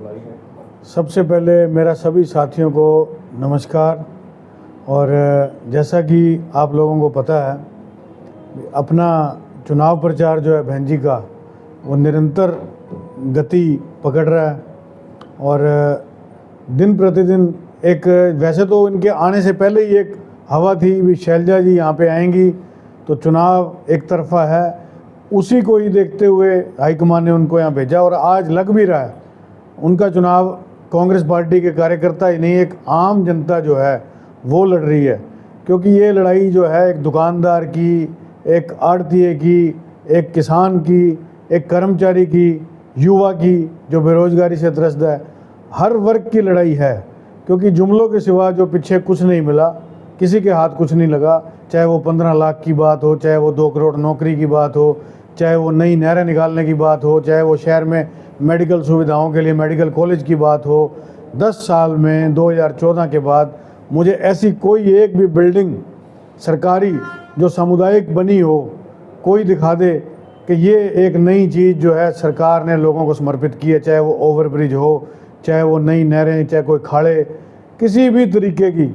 लाई है। सबसे पहले मेरा सभी साथियों को नमस्कार। और जैसा कि आप लोगों को पता है, अपना चुनाव प्रचार जो है बहन जी का वो निरंतर गति पकड़ रहा है। और दिन प्रतिदिन एक, वैसे तो इनके आने से पहले ही एक हवा थी भी शैलजा जी यहाँ पे आएंगी तो चुनाव एक तरफा है, उसी को ही देखते हुए हाईकमान ने उनको यहाँ भेजा। और आज लग भी रहा है उनका चुनाव कांग्रेस पार्टी के कार्यकर्ता ही नहीं, एक आम जनता जो है वो लड़ रही है। क्योंकि ये लड़ाई जो है एक दुकानदार की, एक आड़तीये की, एक किसान की, एक कर्मचारी की, युवा की जो बेरोजगारी से त्रस्त है, हर वर्ग की लड़ाई है। क्योंकि जुमलों के सिवा जो पीछे कुछ नहीं मिला, किसी के हाथ कुछ नहीं लगा। चाहे वो 15 लाख की बात हो, चाहे वो 2 करोड़ नौकरी की बात हो, चाहे वो नई नहरें निकालने की बात हो, चाहे वो शहर में मेडिकल सुविधाओं के लिए मेडिकल कॉलेज की बात हो। 10 साल में 2014 के बाद मुझे ऐसी कोई एक भी बिल्डिंग सरकारी जो सामुदायिक बनी हो, कोई दिखा दे कि ये एक नई चीज़ जो है सरकार ने लोगों को समर्पित की है। चाहे वो ओवरब्रिज हो, चाहे वो नई नहरें, चाहे कोई खाड़े, किसी भी तरीके की,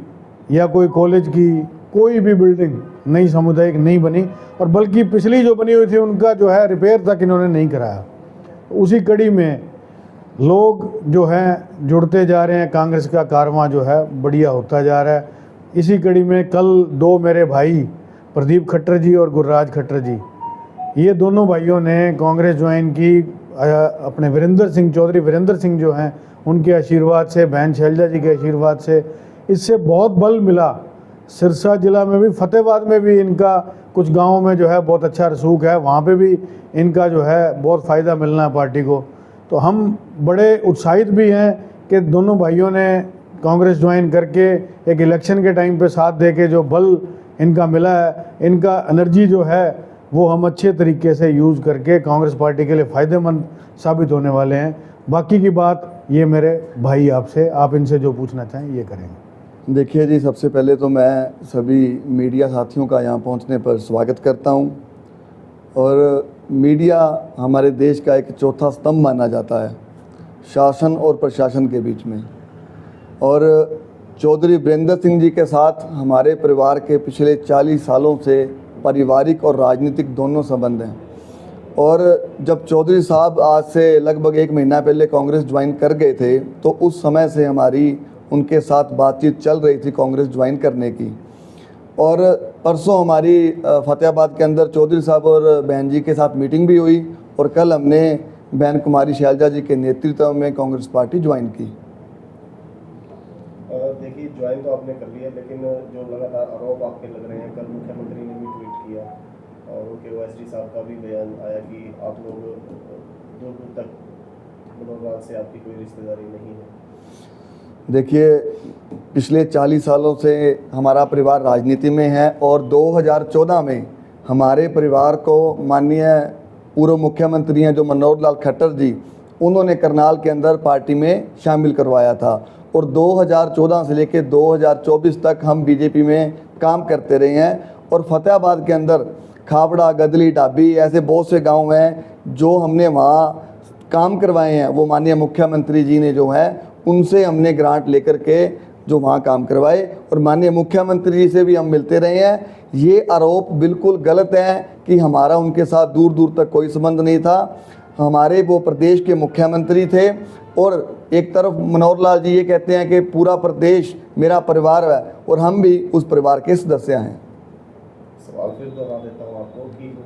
या कोई कॉलेज की कोई भी बिल्डिंग नई सामुदायिक नहीं बनी। और बल्कि पिछली जो बनी हुई थी उनका जो है रिपेयर तक इन्होंने नहीं कराया। उसी कड़ी में लोग जो हैं जुड़ते जा रहे हैं, कांग्रेस का कारवां जो है बढ़िया होता जा रहा है। इसी कड़ी में कल 2 मेरे भाई प्रदीप खट्टर जी और गुरराज खट्टर जी, ये दोनों भाइयों ने कांग्रेस ज्वाइन की अपने वीरेंद्र सिंह चौधरी, वीरेंद्र सिंह जो हैं उनके आशीर्वाद से, बहन शैलजा जी के आशीर्वाद से। इससे बहुत बल मिला। सिरसा जिला में भी, फतेहाबाद में भी इनका कुछ गाँव में जो है बहुत अच्छा रसूख है, वहाँ पे भी इनका जो है बहुत फ़ायदा मिलना है पार्टी को। तो हम बड़े उत्साहित भी हैं कि दोनों भाइयों ने कांग्रेस ज्वाइन करके एक इलेक्शन के टाइम पे साथ दे के जो बल इनका मिला है, इनका एनर्जी जो है वो हम अच्छे तरीके से यूज़ करके कांग्रेस पार्टी के लिए फ़ायदेमंद साबित होने वाले हैं। बाकी की बात ये मेरे भाई आपसे, आप इनसे जो पूछना चाहें ये करेंगे। देखिए जी, सबसे पहले तो मैं सभी मीडिया साथियों का यहाँ पहुँचने पर स्वागत करता हूँ। और मीडिया हमारे देश का एक चौथा स्तंभ माना जाता है शासन और प्रशासन के बीच में। और चौधरी वीरेंद्र सिंह जी के साथ हमारे परिवार के पिछले 40 सालों से पारिवारिक और राजनीतिक दोनों संबंध हैं। और जब चौधरी साहब आज से लगभग 1 महीना पहले कांग्रेस ज्वाइन कर गए थे, तो उस समय से हमारी उनके साथ बातचीत चल रही थी कांग्रेस ज्वाइन करने की। और परसों हमारी फतेहाबाद के अंदर चौधरी साहब और बहन जी के साथ मीटिंग भी हुई। और कल हमने बहन कुमारी शैलजा जी के नेतृत्व में कांग्रेस पार्टी ज्वाइन की। देखिए, ज्वाइन तो आपने कर लिया, लेकिन जो लगातार आरोप आपके लग रहे हैं, कल मुख्यमंत्री ने भी ट्वीट किया और उनके ओएसडी साहब का भी बयान आया कि आप लोग दूर दूर तक मनोहर लाल से आपकी कोई रिश्तेदारी नहीं है। देखिए, पिछले 40 सालों से हमारा परिवार राजनीति में है और 2014 में हमारे परिवार को माननीय पूर्व मुख्यमंत्री हैं जो मनोहर लाल खट्टर जी, उन्होंने करनाल के अंदर पार्टी में शामिल करवाया था। और 2014 से लेकर 2024 तक हम बीजेपी में काम करते रहे हैं। और फतेहाबाद के अंदर खाबड़ा, गदली, ढाबी, ऐसे बहुत से गांव हैं जो हमने वहाँ काम करवाए हैं। वो माननीय मुख्यमंत्री जी ने जो है उनसे हमने ग्रांट लेकर के जो वहाँ काम करवाए। और माननीय मुख्यमंत्री जी से भी हम मिलते रहे हैं। ये आरोप बिल्कुल गलत है कि हमारा उनके साथ दूर दूर तक कोई संबंध नहीं था। हमारे वो प्रदेश के मुख्यमंत्री थे। और एक तरफ मनोहर लाल जी ये कहते हैं कि पूरा प्रदेश मेरा परिवार है, और हम भी उस परिवार के सदस्य हैं। सवाल फिर दोहरा देता हूँ आपको कि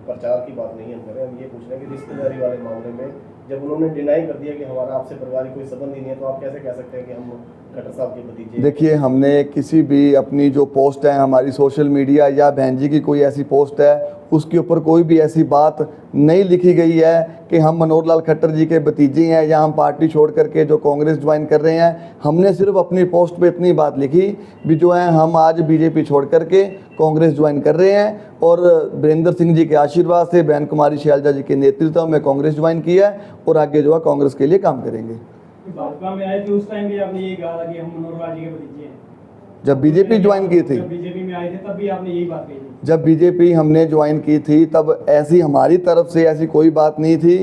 प्रचार की बात नहीं हम कर रहे, हम ये पूछ रहे हैं कि रिश्तेदारी वाले मामले में जब उन्होंने डिनाई कर दिया कि हमारा आपसे पारिवारिक कोई संबंध ही नहीं है, तो आप कैसे कह सकते हैं कि हम खट्टर साहब के भतीजे? देखिए, हमने किसी भी अपनी जो पोस्ट है हमारी सोशल मीडिया या बहन जी की कोई ऐसी पोस्ट है, उसके ऊपर कोई भी ऐसी बात नहीं लिखी गई है कि हम मनोहर लाल खट्टर जी के भतीजे हैं या हम पार्टी छोड़ करके जो कांग्रेस ज्वाइन कर रहे हैं। हमने सिर्फ अपनी पोस्ट पे इतनी बात लिखी भी जो है हम आज बीजेपी छोड़ करके कांग्रेस ज्वाइन कर रहे हैं। और वीरेंद्र सिंह जी के आशीर्वाद से बहन कुमारी शैलजा जी के नेतृत्व में कांग्रेस ज्वाइन किया है और आगे जो है कांग्रेस के लिए काम करेंगे। भाजपा में आए थे उस टाइम भी आपने यही कहा था कि हम मनोहर लाल जी के भतीजे हैं। जब बीजेपी ज्वाइन की थी, जब बीजेपी में आए थे तब भी आपने यही बात कही थी। जब बीजेपी हमने ज्वाइन की थी तब ऐसी हमारी तरफ से ऐसी कोई बात नहीं थी।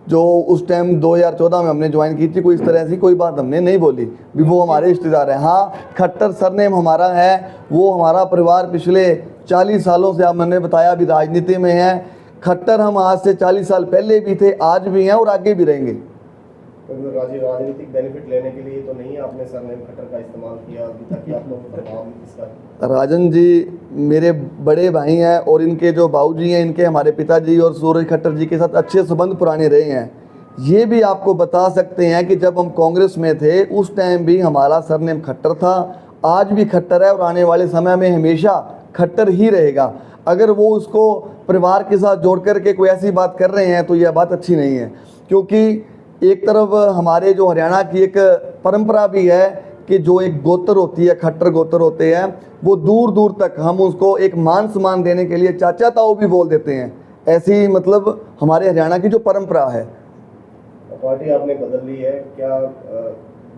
जो उस टाइम 2014 में हमने ज्वाइन की थी, कोई इस तरह से कोई बात हमने नहीं बोली भी वो हमारे रिश्तेदार हैं। हाँ, खट्टर सरनेम हमारा है, वो हमारा परिवार पिछले 40 सालों से, आप मैंने बताया, अभी राजनीति में है। खट्टर हम आज से 40 साल पहले भी थे, आज भी हैं और आगे भी रहेंगे। राजनीतिक बेनिफिट लेने के लिए तो नहीं आपने सरनेम खट्टर का इस्तेमाल किया ताकि आप लोग प्रभाव इसका? राजन जी मेरे बड़े भाई हैं और इनके जो बाबूजी हैं, इनके हमारे पिताजी और सूरज खट्टर जी के साथ अच्छे संबंध पुराने रहे हैं। ये भी आपको बता सकते हैं कि जब हम कांग्रेस में थे उस टाइम भी हमारा सरनेम खट्टर था, आज भी खट्टर है और आने वाले समय में हमेशा खट्टर ही रहेगा। अगर वो उसको परिवार के साथ जोड़ करके कोई ऐसी बात कर रहे हैं तो यह बात अच्छी नहीं है, क्योंकि एक तरफ हमारे जो हरियाणा की एक परंपरा भी है कि जो एक गोत्र होती है, खट्टर गोत्र होते हैं, वो दूर दूर तक हम उसको एक मान सम्मान देने के लिए चाचा ताऊ भी बोल देते हैं। ऐसी मतलब हमारे हरियाणा की जो परंपरा है। पार्टी आपने बदल ली है, क्या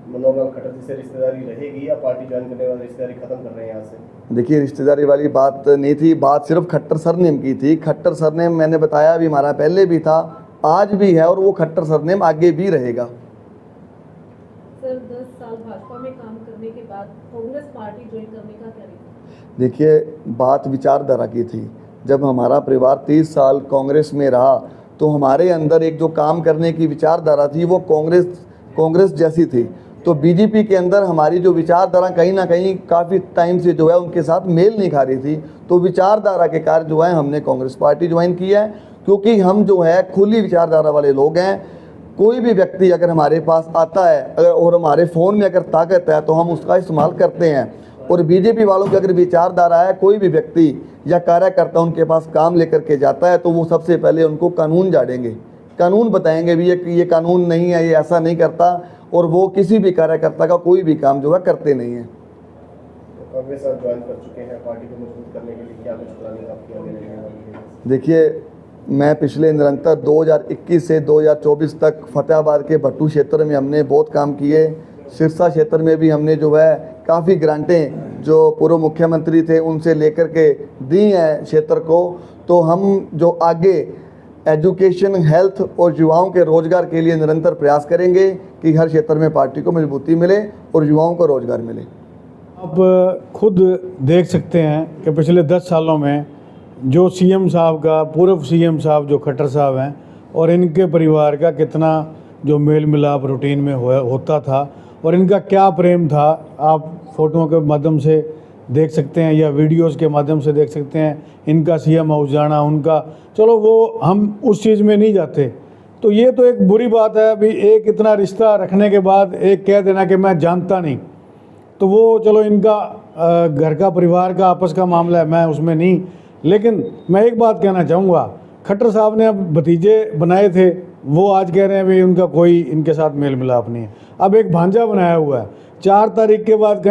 मनोहर लाल खट्टर जी से रिश्तेदारी रहेगी या पार्टी ज्वाइन करने वाली रिश्तेदारी खत्म कर रहे हैं यहाँ से? देखिए, रिश्तेदारी वाली बात नहीं थी, बात सिर्फ खट्टर सरनेम की थी। खट्टर सरनेम मैंने बताया भी हमारा पहले भी था, आज भी है और वो खट्टर सरनेम आगे भी रहेगा। सर 10 साल भाजपा में काम करने के बाद कांग्रेस पार्टी ज्वाइन करने का क्या रीज़न? देखिए, बात विचारधारा की थी। जब हमारा परिवार 30 साल कांग्रेस में रहा तो हमारे अंदर एक जो काम करने की विचारधारा थी वो कांग्रेस जैसी थी। तो बीजेपी के अंदर हमारी जो विचारधारा कहीं ना कहीं काफ़ी टाइम से जो है उनके साथ मेल नहीं खा रही थी। तो विचारधारा के कारण जो है हमने कांग्रेस पार्टी ज्वाइन की है, क्योंकि हम जो है खुली विचारधारा वाले लोग हैं। कोई भी व्यक्ति अगर हमारे पास आता है अगर और हमारे फ़ोन में अगर ताकत है तो हम उसका इस्तेमाल करते हैं। और बीजेपी वालों की अगर विचारधारा है, कोई भी व्यक्ति या कार्यकर्ता उनके पास काम लेकर के जाता है तो वो सबसे पहले उनको कानून झाड़ेंगे, कानून बताएंगे भी ये कानून नहीं है, ये ऐसा नहीं करता, और वो किसी भी कार्यकर्ता का कोई भी काम जो है करते नहीं है। कांग्रेस आप ज्वाइन कर चुके हैं, पार्टी को मजबूत करने के लिए क्या कुछ प्लानिंग आपकी आगे रहने वाली है? देखिए, मैं पिछले निरंतर 2021 से 2024 तक फतेहाबाद के भट्टू क्षेत्र में हमने बहुत काम किए। सिरसा क्षेत्र में भी हमने जो है काफ़ी ग्रांटें जो पूर्व मुख्यमंत्री थे उनसे लेकर के दी हैं क्षेत्र को। तो हम जो आगे एजुकेशन, हेल्थ और युवाओं के रोजगार के लिए निरंतर प्रयास करेंगे कि हर क्षेत्र में पार्टी को मजबूती मिले और युवाओं को रोजगार मिले। आप खुद देख सकते हैं कि पिछले 10 सालों में जो सीएम साहब का, पूर्व सीएम साहब जो खट्टर साहब हैं और इनके परिवार का कितना जो मेल मिलाप रूटीन में होता था और इनका क्या प्रेम था, आप फोटोओं के माध्यम से देख सकते हैं या वीडियोस के माध्यम से देख सकते हैं। इनका सीएम हाउस जाना, उनका, चलो वो हम उस चीज़ में नहीं जाते। तो ये तो एक बुरी बात है अभी, एक इतना रिश्ता रखने के बाद एक कह देना कि मैं जानता नहीं, तो वो चलो इनका घर का, परिवार का, आपस का मामला है, मैं उसमें नहीं। लेकिन मैं एक बात कहना चाहूँगा, खट्टर साहब ने अब भतीजे बनाए थे, वो आज कह रहे हैं भाई उनका कोई इनके साथ मेल मिलाप नहीं है। अब एक भांजा बनाया हुआ है, 4 तारीख के बाद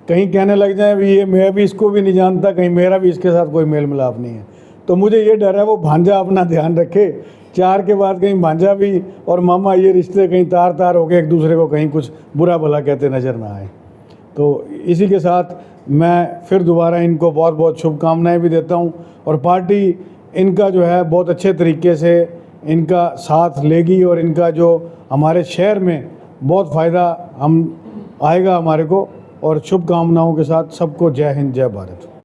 कहीं कहने लग जाए भी ये मैं भी इसको भी नहीं जानता, कहीं मेरा भी इसके साथ कोई मेल मिलाप नहीं है। तो मुझे ये डर है वो भांजा अपना ध्यान रखे, 4 के बाद कहीं भांजा भी और मामा ये रिश्ते कहीं तार हो के एक दूसरे को कहीं कुछ बुरा भला कहते नज़र ना आए। तो इसी के साथ मैं फिर दोबारा इनको बहुत बहुत शुभकामनाएं भी देता हूं और पार्टी इनका जो है बहुत अच्छे तरीके से इनका साथ लेगी और इनका जो हमारे शहर में बहुत फ़ायदा आएगा हमारे को। और शुभकामनाओं के साथ सबको जय हिंद, जय भारत।